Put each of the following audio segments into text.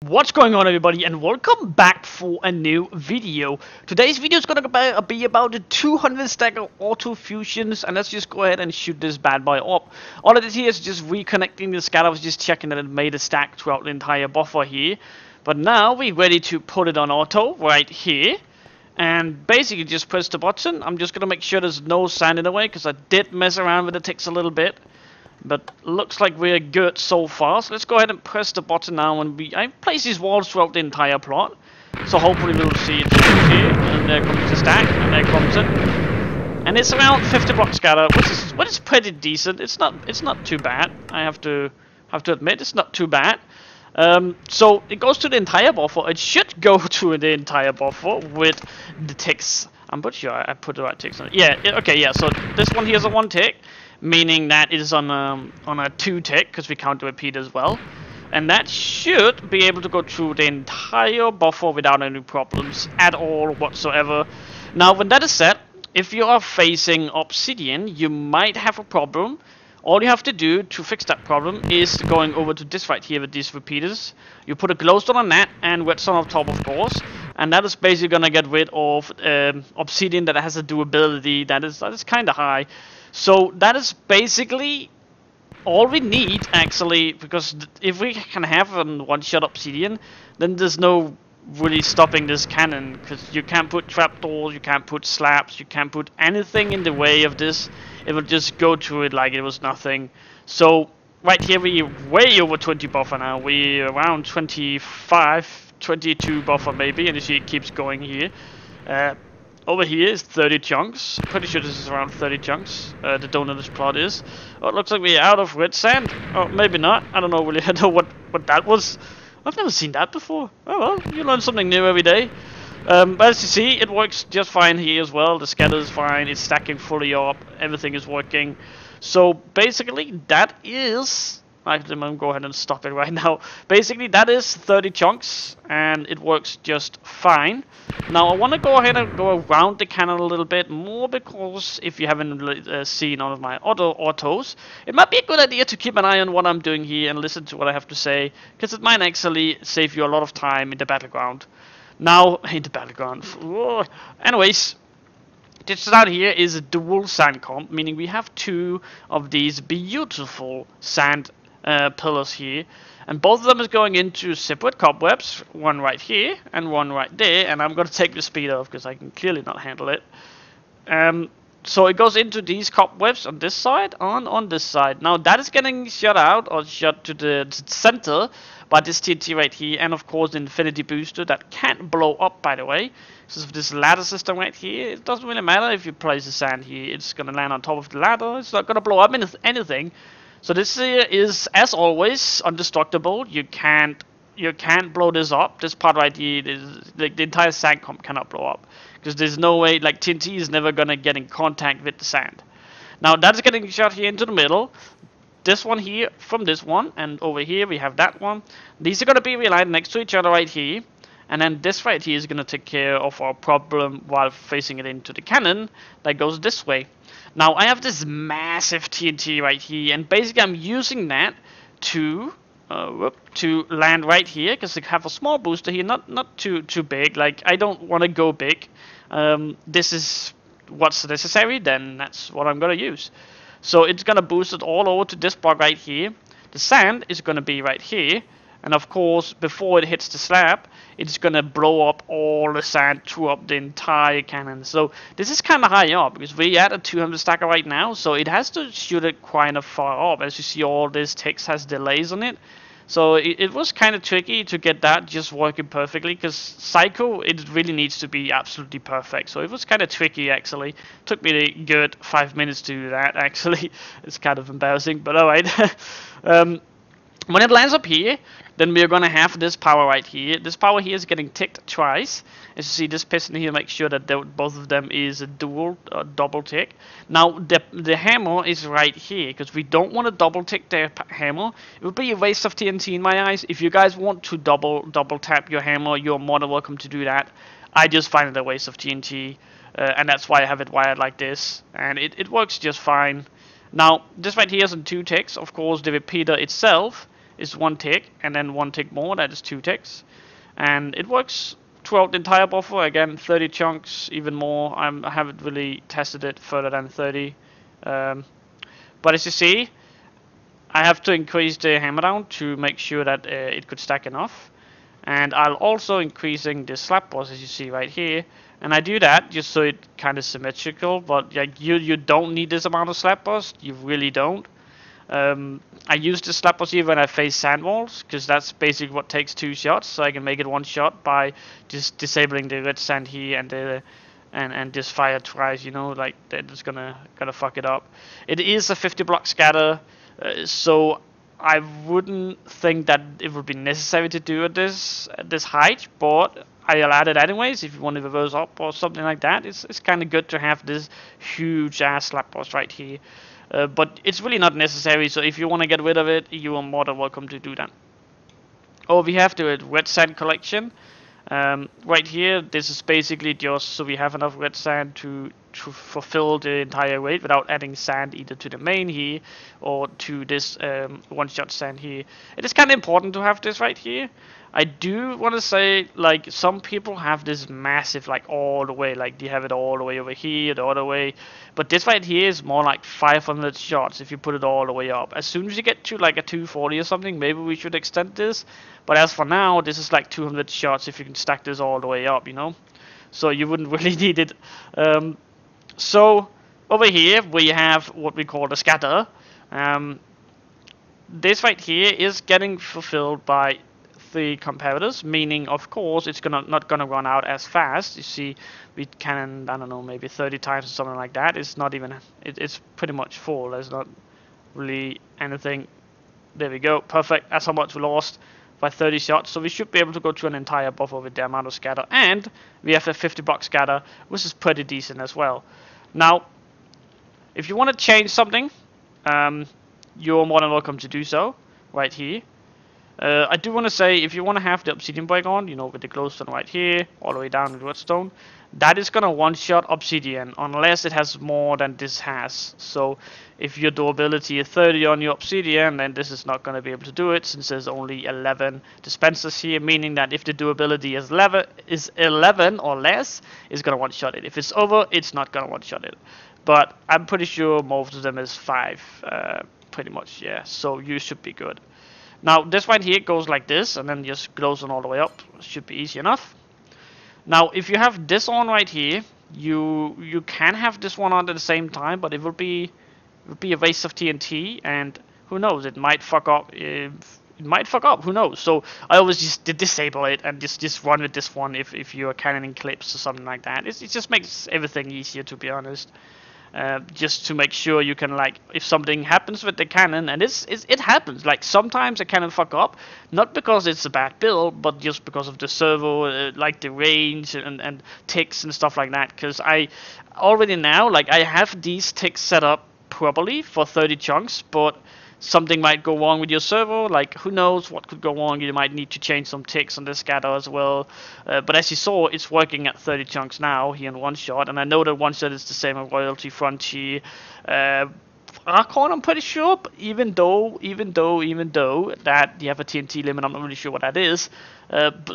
What's going on, everybody, and welcome back for a new video. Today's video is gonna be about the 200 stacker auto fusions, and let's just go ahead and shoot this bad boy up. All it is here is just reconnecting the scatter. I was just checking that it made a stack throughout the entire buffer here, but now we're ready to put it on auto right here. And basically just press the button. I'm just gonna make sure there's no sand in the way, because I did mess around with the ticks a little bit. But looks like we're good so far. So let's go ahead and press the button now, and I place these walls throughout the entire plot. So hopefully we'll see it here. And there comes the stack, and there comes it. And it's around 50 block scatter, which is pretty decent. It's not too bad. I have to admit, it's not too bad. So it goes to the entire buffer. It should go to the entire buffer with the ticks. I'm pretty sure I put the right ticks on it. Yeah, okay, yeah. So this one here is a 1 tick, meaning that it is on a 2 tick, because we count the repeat as well. And that should be able to go through the entire buffer without any problems at all whatsoever. Now, when that is set, if you are facing obsidian, you might have a problem. All you have to do to fix that problem is going over to this right here with these repeaters. You put a glowstone on that and redstone on top, of course, and that is basically gonna get rid of obsidian that has a durability that is kind of high. So that is basically all we need, actually, because if we can have a one-shot obsidian, then there's no really stopping this cannon, because you can't put trapdoors, you can't put slabs, you can't put anything in the way of this. It will just go through it like it was nothing. So right here we're way over 20 buffer now. We're around 25, 22 buffer maybe, and you see it keeps going here. Over here is 30 chunks. Pretty sure this is around 30 chunks. The donut plot is. Oh, it looks like we're out of red sand. Oh, maybe not. I don't know really. I don't know what that was. I've never seen that before. Oh well, you learn something new every day. But as you see, it works just fine here as well. The scatter is fine. It's stacking fully up. Everything is working. So basically, that is... I'm going to go ahead and stop it right now. Basically, that is 30 chunks, and it works just fine. Now, I want to go ahead and go around the cannon a little bit more, because if you haven't seen all of my other autos, it might be a good idea to keep an eye on what I'm doing here and listen to what I have to say, because it might actually save you a lot of time in the battleground. Now, in the battleground. Anyways, this out here is a dual sand comp, meaning we have 2 of these beautiful sand pillars here, and both of them is going into separate cobwebs, one right here and one right there, and I'm going to take the speed off because I can clearly not handle it. So it goes into these cobwebs on this side, on this side. Now that is getting shut out, or shut to the center by this TNT right here, and of course the infinity booster that can't blow up, by the way. So of this ladder system right here, it doesn't really matter if you place the sand here, it's going to land on top of the ladder, it's not going to blow up anything. So this here is, as always, indestructible. You can't blow this up. This part right here is like the entire sand comp cannot blow up, because there's no way, like TNT is never gonna get in contact with the sand. Now that's getting shot here into the middle. This one here from this one, and over here we have that one. These are gonna be realigned next to each other right here. And then this right here is going to take care of our problem while facing it into the cannon that goes this way. Now I have this massive TNT right here, and basically I'm using that to land right here, because I have a small booster here, not too big. Like, I don't want to go big. This is what's necessary, then that's what I'm going to use. So it's going to boost it all over to this part right here. The sand is going to be right here. And of course, before it hits the slab, it's gonna blow up all the sand throughout the entire cannon. So this is kind of high up, because we're at a 200 stacker right now, so it has to shoot it quite far up. As you see, all this text has delays on it. So it was kind of tricky to get that just working perfectly, because Psycho, it really needs to be absolutely perfect. So it was kind of tricky, actually. Took me a good 5 minutes to do that, actually. It's kind of embarrassing, but alright. When it lands up here, then we're going to have this power right here. This power here is getting ticked twice. As you see, this piston here makes sure that both of them is a double tick. Now, the hammer is right here, because we don't want to double tick the hammer. It would be a waste of TNT in my eyes. If you guys want to double tap your hammer, you're more than welcome to do that. I just find it a waste of TNT, and that's why I have it wired like this. And it works just fine. Now, this right here is in 2 ticks. Of course, the repeater itself is 1 tick, and then 1 tick more, that is 2 ticks. And it works throughout the entire buffer. Again, 30 chunks, even more. I haven't really tested it further than 30. But as you see, I have to increase the hammer down to make sure that it could stack enough. And I'll also increasing the slab boss, as you see right here. And I do that just so it kind of symmetrical, but like you don't need this amount of slab boss. You really don't. I use the slab boss here when I face sand walls, because that's basically what takes 2 shots, so I can make it 1 shot by just disabling the red sand here and the and just fire twice. You know, like they're just gonna fuck it up. It is a 50 block scatter, so I wouldn't think that it would be necessary to do at this height, but I'll add it anyways if you want to reverse up or something like that. It's kind of good to have this huge ass slab boss right here. But it's really not necessary, so if you want to get rid of it, you are more than welcome to do that. Oh, we have the red sand collection. Right here, this is basically just so we have enough red sand to fulfill the entire raid without adding sand either to the main here or to this one-shot sand here. It is kind of important to have this right here. I do want to say, like, some people have this massive, like, all the way, like, they have it all the way over here, the other way, but this right here is more like 500 shots if you put it all the way up. As soon as you get to, like, a 240 or something, maybe we should extend this, but as for now, this is like 200 shots if you can stack this all the way up, you know, so you wouldn't really need it. So, over here, we have what we call the scatter. This right here is getting fulfilled by the comparators, meaning of course it's not gonna run out as fast. You see, we can, I don't know, maybe 30 times or something like that. It's not even, it's pretty much full. There's not really anything. There we go, perfect. That's how much we lost by 30 shots. So we should be able to go through an entire buffer with the amount of scatter, and we have a 50 block scatter, which is pretty decent as well. Now, if you want to change something, you're more than welcome to do so right here. I do want to say, if you want to have the obsidian break on, you know, with the glowstone right here, all the way down with redstone, that is gonna one-shot obsidian unless it has more than this has. So if your durability is 30 on your obsidian, then this is not gonna be able to do it, since there's only 11 dispensers here, meaning that if the durability is 11 or less, it's gonna one-shot it. If it's over, it's not gonna one-shot it. But I'm pretty sure most of them is 5, pretty much, yeah. So you should be good. Now this right here goes like this, and then just glows on all the way up. Should be easy enough. Now if you have this on right here, you can have this one on at the same time, but it would be a waste of TNT, and who knows, it might fuck up. It might fuck up. Who knows? So I always just disable it and just run with this one if you're cannoning clips or something like that. It just makes everything easier, to be honest. Just to make sure you can, like, if something happens with the cannon, and it happens, like sometimes a cannon fuck up, not because it's a bad build, but just because of the servo, like the range and ticks and stuff like that. Because I already now, like, I have these ticks set up properly for 30 chunks, but something might go wrong with your servo, like who knows what could go wrong. You might need to change some ticks on the scatter as well, but as you saw, it's working at 30 chunks now here in one shot, and I know that one shot is the same as Royalty, Frontier, Archon, I'm pretty sure, but even though that you have a TNT limit, I'm not really sure what that is.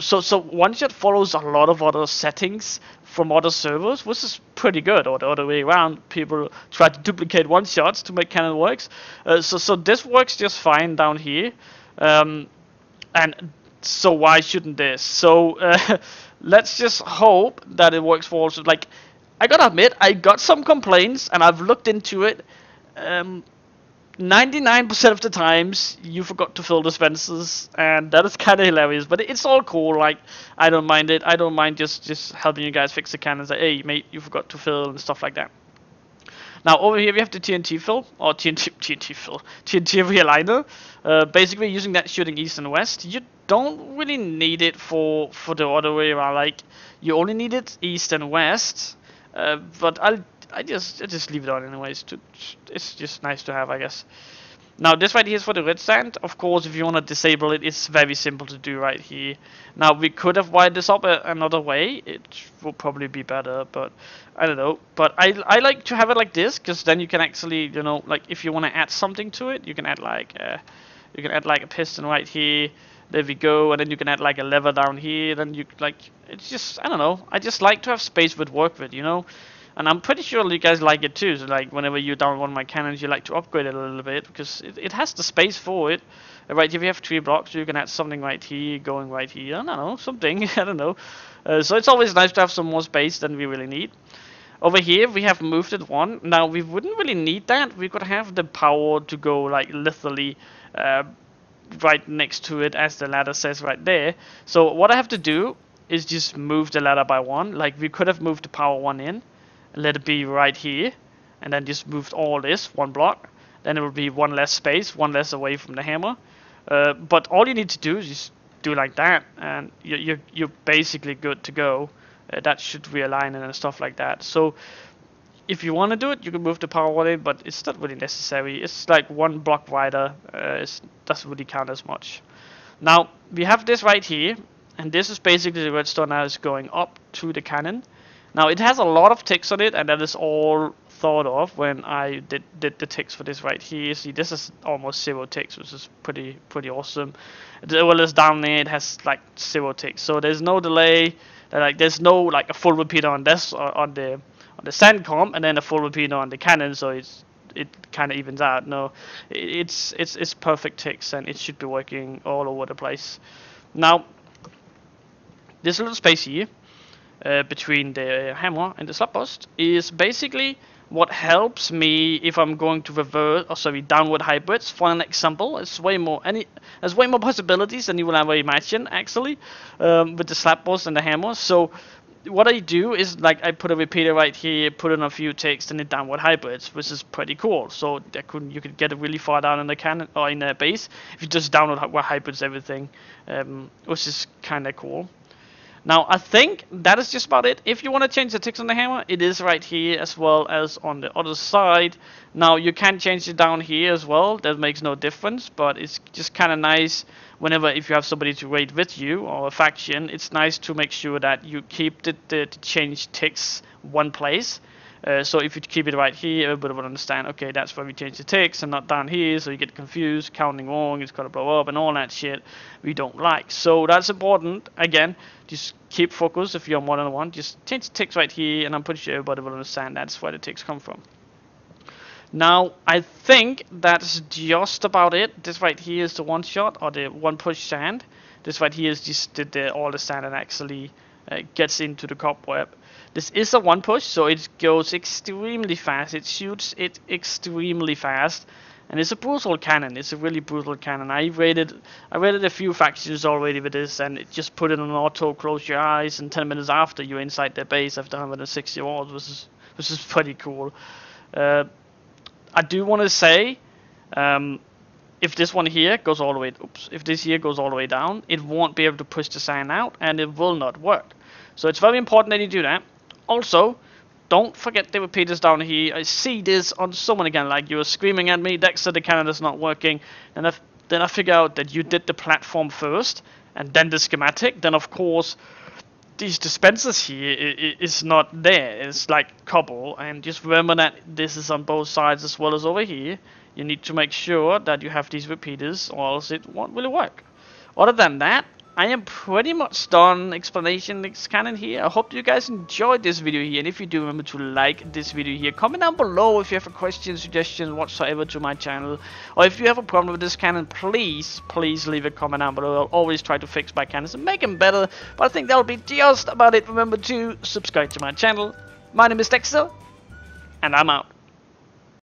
So one shot follows a lot of other settings from other servers, which is pretty good, or the other way around. People try to duplicate one shots to make cannon works. So this works just fine down here, and so why shouldn't this? So let's just hope that it works for also. Like, I gotta admit, I got some complaints, and I've looked into it. 99% of the times you forgot to fill dispensers, and that is kind of hilarious, but it's all cool. Like, I don't mind it. I don't mind just helping you guys fix the cannons. Like, hey mate, you forgot to fill and stuff like that. Now over here we have the TNT fill, or TNT realigner. Basically using that shooting east and west. You don't really need it for the other way around. Like, you only need it east and west, but I just leave it on anyways. It's just nice to have, I guess. Now this right here is for the red sand. Of course, if you want to disable it, it's very simple to do right here. Now we could have wired this up another way. It will probably be better, but I don't know. But I like to have it like this, because then you can actually, you know, like if you want to add something to it, you can add like You can add like a piston right here. There we go, and then you can add like a lever down here. Then you like, it's just, I don't know. I just like to have space with work with, you know. And I'm pretty sure you guys like it too. So like whenever you down one of my cannons, you like to upgrade it a little bit because it has the space for it. Right, if you have 3 blocks, you can add something right here, going right here. I don't know, something. I don't know. So it's always nice to have some more space than we really need. Over here we have moved it 1. Now we wouldn't really need that. We could have the power to go like literally right next to it, as the ladder says right there. So what I have to do is just move the ladder by 1. Like we could have moved the power 1 in, and let it be right here, and then just moved all this 1 block. Then it will be 1 less space, 1 less away from the hammer. But all you need to do is just do like that, and you're basically good to go. That should realign and stuff like that. So if you want to do it, you can move the power 1 in, but it's not really necessary. It's like 1 block wider. It doesn't really count as much. Now we have this right here, and this is basically the redstone that is going up to the cannon. Now it has a lot of ticks on it, and that is all thought of when I did the ticks for this right here. See, this is almost 0 ticks, which is pretty awesome. Well, as down there, it has like 0 ticks, so there's no delay. Like there's no like a full repeater on this on the sand comp, and then a full repeater on the cannon, so it kind of evens out. No, it's perfect ticks, and it should be working all over the place. Now this little space here between the hammer and the slab post is basically what helps me if I'm going to revert, or sorry, downward hybrids. For an example, there's way more possibilities than you will ever imagine actually with the slab post and the hammer. So what I do is like I put a repeater right here, put in a few ticks, and then downward hybrids, which is pretty cool. So you could get it really far down in the cannon or in the base if you just downward hybrids everything, which is kind of cool. Now I think that is just about it. If you want to change the ticks on the hammer, it is right here as well as on the other side. Now you can change it down here as well. That makes no difference, but it's just kind of nice whenever if you have somebody to raid with you or a faction. It's nice to make sure that you keep the change ticks one place. So if you keep it right here, everybody will understand, okay, that's where we change the ticks and not down here, so you get confused, counting wrong, it's gonna blow up and all that shit we don't like. So that's important. Again, just keep focus. If you're on 1-on-1, just change the ticks right here, and I'm pretty sure everybody will understand that's where the ticks come from. Now I think that's just about it. This right here is the 1 shot or the 1 push sand. This right here is just all the sand that actually gets into the cobweb. This is a 1 push, so it goes extremely fast. It shoots it extremely fast, and it's a brutal cannon. It's a really brutal cannon. I rated a few factions already with this, and it just put it on auto, close your eyes, and 10 minutes after you're inside their base after 160 walls, which is pretty cool. I do want to say, if this one here goes all the way, if this here goes all the way down, it won't be able to push the sand out, and it will not work. So it's very important that you do that. Also, don't forget the repeaters down here. I see this on someone again, like you were screaming at me, Dexter, the cannon is not working, and then I figure out that you did the platform first, and then the schematic. Then of course, these dispensers here is not there. It's like cobble, and just remember that this is on both sides as well as over here. You need to make sure that you have these repeaters, or else it won't really work. Other than that, I am pretty much done explanation this cannon here. I hope you guys enjoyed this video here, and if you do, remember to like this video here. Comment down below if you have a question, suggestion, whatsoever to my channel, or if you have a problem with this cannon, please leave a comment down below. I'll always try to fix my cannons and make them better, but I think that'll be just about it. Remember to subscribe to my channel. My name is Dexter, and I'm out.